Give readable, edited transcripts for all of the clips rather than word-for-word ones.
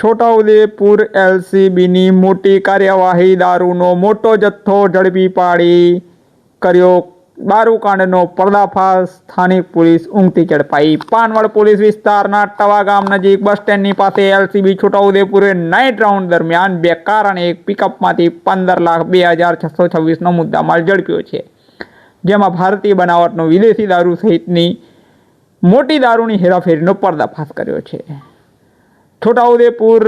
છોટાઉદેપુર એલસીબીની મોટી કાર્યવાહી, દારૂનો મોટો જથ્થો ઝડપી પાડી કર્યો દારૂકાંડનો પર્દાફાશ, સ્થાનિક પોલીસ ઊંઘતી ઝડપાઈ। પાનવડ પોલીસ વિસ્તારના ટવા ગામ નજીક બસ સ્ટેન્ડની પાસે એલસીબી છોટાઉદેપુરે નાઇટ રાઉન્ડ દરમિયાન 2 કાર અને એક પિકઅપમાંથી 15,02,626નો મુદ્દામાલ ઝડપ્યો છે, જેમાં ભારતીય બનાવટનો વિદેશી દારૂ સહિતની મોટી દારૂની હેરાફેરીનો પર્દાફાશ કર્યો છે। છોટાઉદેપુર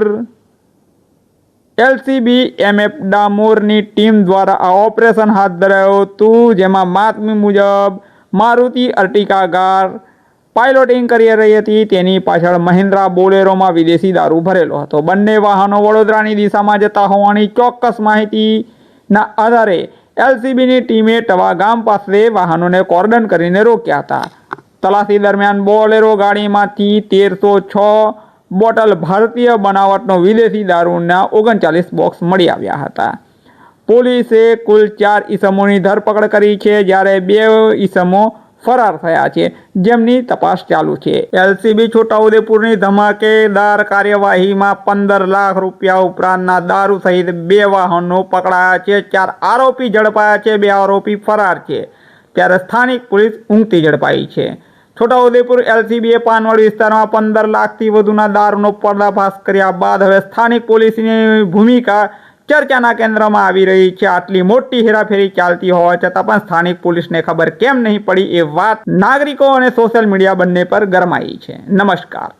એલસીબી એમએફ ડામોરની ટીમ દ્વારા આ ઓપરેશન હાથ ધરાયું હતું, જેમાં બાતમી મુજબ મારુતિ અર્ટિગા કાર પાઇલોટિંગ કરી રહી હતી। તેની પાછળ મહિન્દ્રા બોલેરોમાં વિદેશી દારૂ ભરેલો હતો। બંને વાહનો વડોદરાની દિશામાં જતા હોવાની ચોક્કસ માહિતીના આધારે એલસીબીની ટીમે ટવા ગામ પાસે વાહનોને કોર્ડન કરીને રોક્યા હતા। તલાશી દરમિયાન બોલેરો ગાડીમાંથી 1306 બોટલ ભારતીય બનાવટનો વિદેશી દારૂના 39 બોક્સ મળી આવ્યા હતા। પોલીસે કુલ 4 ઈસમોની ધરપકડ કરી છે, જ્યારે 2 ઈસમો ફરાર થયા છે, જેમની તપાસ ચાલુ છે। એલસીબી છોટાઉદેપુરની ધમાકેદાર કાર્યવાહીમાં 15 લાખ રૂપિયા ઉપરાંતના દારૂ સહિત 2 વાહનો પકડાયા છે, 4 આરોપી ઝડપાયા છે, 2 આરોપી ફરાર છે, ત્યારે સ્થાનિક પોલીસ ઊંઘતી ઝડપાઈ છે। છોટાઉદેપુર એલસીબીએ પાનવડ વિસ્તારમાં 15 લાખથી વધુના દારૂનો પર્દાફાશ કર્યા બાદ હવે સ્થાનિક પોલીસની ભૂમિકા ચર્ચાના કેન્દ્રમાં આવી રહી છે। આટલી મોટી હેરાફેરી ચાલતી હોવા છતાં પણ સ્થાનિક પોલીસને ખબર કેમ નહીં પડી, એ વાત નાગરિકો અને સોશિયલ મીડિયા બંને પર ગરમાઈ છે। નમસ્કાર।